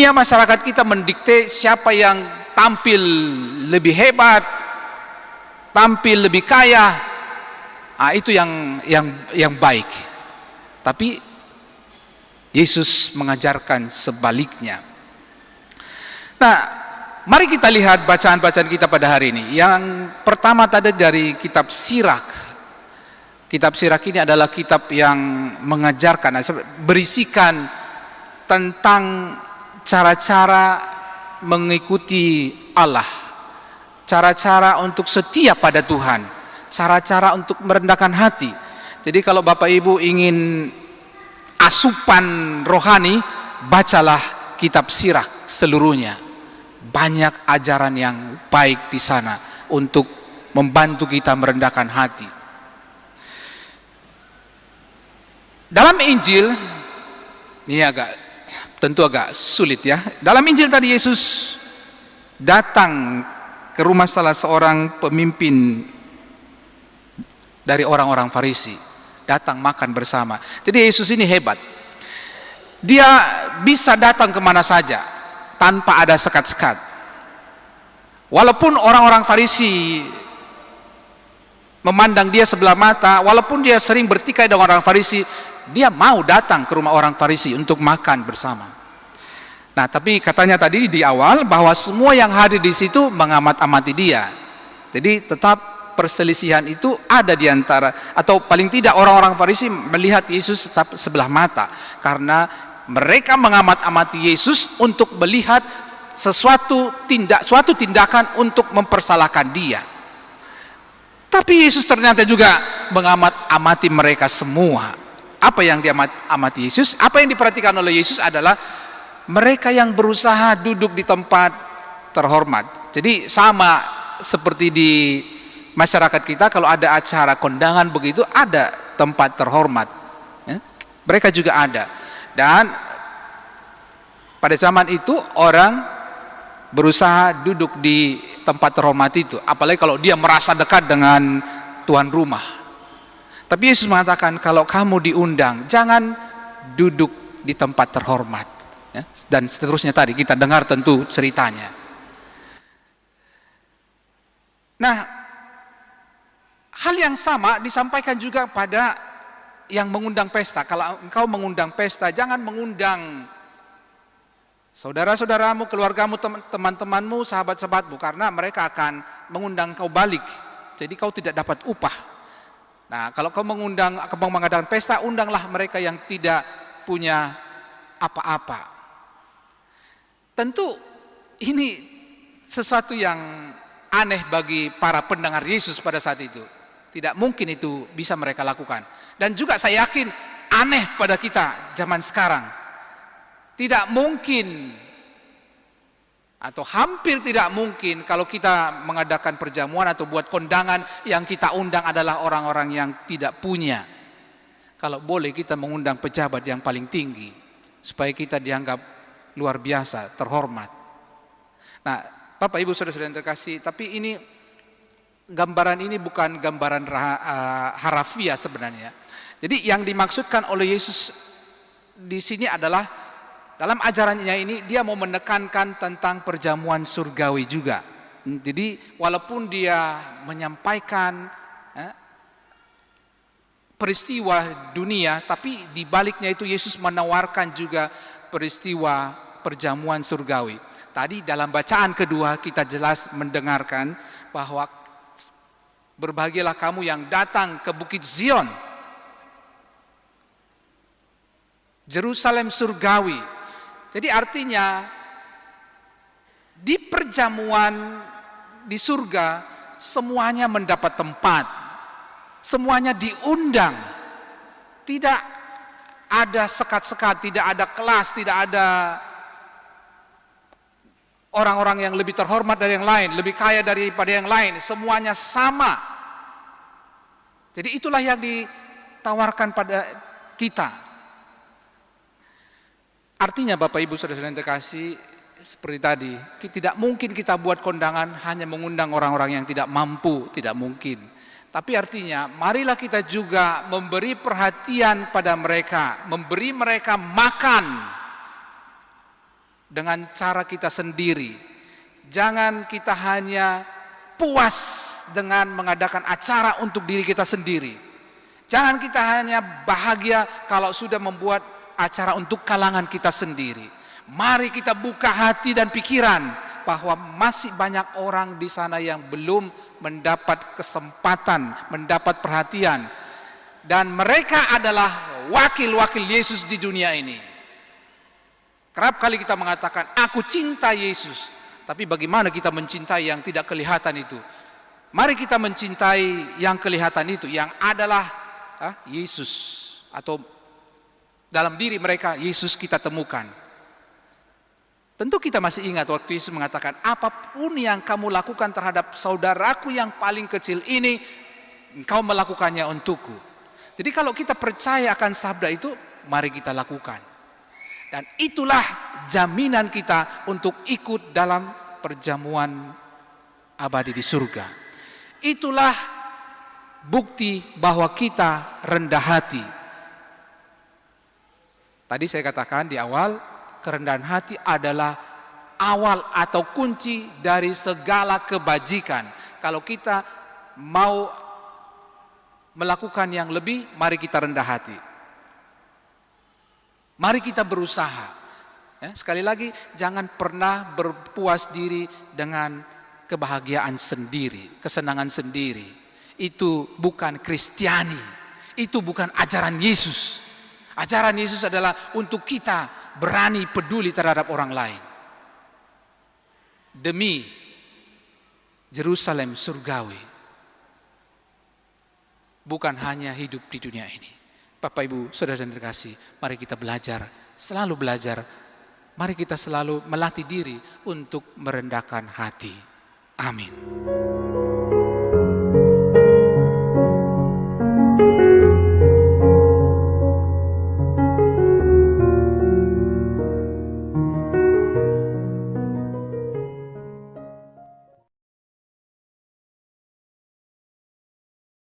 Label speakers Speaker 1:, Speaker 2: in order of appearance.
Speaker 1: dunia masyarakat kita mendikte siapa yang tampil lebih hebat, tampil lebih kaya, itu yang baik. Tapi Yesus mengajarkan sebaliknya. Nah, mari kita lihat bacaan-bacaan kita pada hari ini. Yang pertama tadi dari kitab Sirak. Kitab Sirak ini adalah kitab yang mengajarkan, berisikan tentang cara-cara mengikuti Allah, cara-cara untuk setia pada Tuhan, cara-cara untuk merendahkan hati. Jadi kalau Bapak Ibu ingin asupan rohani, bacalah kitab Sirak seluruhnya. Banyak ajaran yang baik di sana untuk membantu kita merendahkan hati. Dalam Injil, ini tentu agak sulit ya. Dalam Injil tadi Yesus datang ke rumah salah seorang pemimpin dari orang-orang Farisi, datang makan bersama. Jadi Yesus ini hebat. Dia bisa datang kemana saja tanpa ada sekat-sekat. Walaupun orang-orang Farisi memandang dia sebelah mata, walaupun dia sering bertikai dengan orang Farisi, dia mau datang ke rumah orang Farisi untuk makan bersama. Nah, tapi katanya tadi di awal bahwa semua yang hadir di situ mengamat-amati dia. Jadi tetap perselisihan itu ada di antara, atau paling tidak orang-orang Farisi melihat Yesus sebelah mata karena mereka mengamat-amati Yesus untuk melihat suatu tindakan untuk mempersalahkan dia. Tapi Yesus ternyata juga mengamat-amati mereka semua. Apa yang diamati Yesus, apa yang diperhatikan oleh Yesus adalah mereka yang berusaha duduk di tempat terhormat. Jadi sama seperti di masyarakat kita, kalau ada acara kondangan begitu, ada tempat terhormat ya? Mereka juga ada. Dan pada zaman itu orang berusaha duduk di tempat terhormat itu, apalagi kalau dia merasa dekat dengan tuan rumah. Tapi Yesus mengatakan, kalau kamu diundang, jangan duduk di tempat terhormat ya? Dan seterusnya tadi kita dengar tentu ceritanya. Nah, hal yang sama disampaikan juga pada yang mengundang pesta. Kalau engkau mengundang pesta, jangan mengundang saudara-saudaramu, keluargamu, teman-temanmu, sahabat-sahabatmu, karena mereka akan mengundang kau balik. Jadi kau tidak dapat upah. Nah, kalau kau mengadakan pesta, undanglah mereka yang tidak punya apa-apa. Tentu ini sesuatu yang aneh bagi para pendengar Yesus pada saat itu. Tidak mungkin itu bisa mereka lakukan. Dan juga saya yakin aneh pada kita zaman sekarang. Tidak mungkin atau hampir tidak mungkin kalau kita mengadakan perjamuan atau buat kondangan yang kita undang adalah orang-orang yang tidak punya. Kalau boleh kita mengundang pejabat yang paling tinggi supaya kita dianggap luar biasa, terhormat. Nah, Bapak Ibu Saudara-saudara yang terkasih, tapi ini gambaran ini bukan gambaran harafiah sebenarnya. Jadi yang dimaksudkan oleh Yesus di sini adalah dalam ajarannya ini dia mau menekankan tentang perjamuan surgawi juga. Jadi walaupun dia menyampaikan peristiwa dunia, tapi di baliknya itu Yesus menawarkan juga peristiwa perjamuan surgawi. Tadi dalam bacaan kedua kita jelas mendengarkan bahwa berbahagialah kamu yang datang ke Bukit Zion, Yerusalem surgawi. Jadi artinya di perjamuan di surga semuanya mendapat tempat, semuanya diundang, tidak ada sekat-sekat, tidak ada kelas, tidak ada orang-orang yang lebih terhormat dari yang lain, lebih kaya daripada yang lain, semuanya sama. Jadi itulah yang ditawarkan pada kita. Artinya Bapak Ibu Saudara-saudara yang terkasih, seperti tadi, tidak mungkin kita buat kondangan hanya mengundang orang-orang yang tidak mampu, tidak mungkin. Tapi artinya marilah kita juga memberi perhatian pada mereka, memberi mereka makan. dengan cara kita sendiri. Jangan kita hanya puas dengan mengadakan acara untuk diri kita sendiri. Jangan kita hanya bahagia kalau sudah membuat acara untuk kalangan kita sendiri. Mari kita buka hati dan pikiran bahwa masih banyak orang di sana yang belum mendapat kesempatan, mendapat perhatian, dan mereka adalah wakil-wakil Yesus di dunia ini. Kerap kali kita mengatakan, aku cinta Yesus, tapi bagaimana kita mencintai yang tidak kelihatan itu? Mari kita mencintai yang kelihatan itu, yang adalah Yesus, atau dalam diri mereka Yesus kita temukan. Tentu kita masih ingat waktu Yesus mengatakan, apapun yang kamu lakukan terhadap saudaraku yang paling kecil ini, engkau melakukannya untukku. Jadi kalau kita percaya akan sabda itu, mari kita lakukan. Dan itulah jaminan kita untuk ikut dalam perjamuan abadi di surga. Itulah bukti bahwa kita rendah hati. Tadi saya katakan di awal, kerendahan hati adalah awal atau kunci dari segala kebajikan. Kalau kita mau melakukan yang lebih, mari kita rendah hati. Mari kita berusaha. Ya, sekali lagi, jangan pernah berpuas diri dengan kebahagiaan sendiri, kesenangan sendiri. Itu bukan Kristiani, itu bukan ajaran Yesus. Ajaran Yesus adalah untuk kita berani peduli terhadap orang lain demi Yerusalem surgawi, bukan hanya hidup di dunia ini. Bapak Ibu Saudara yang terkasih, mari kita belajar, selalu belajar. Mari kita selalu melatih diri untuk merendahkan hati. Amin.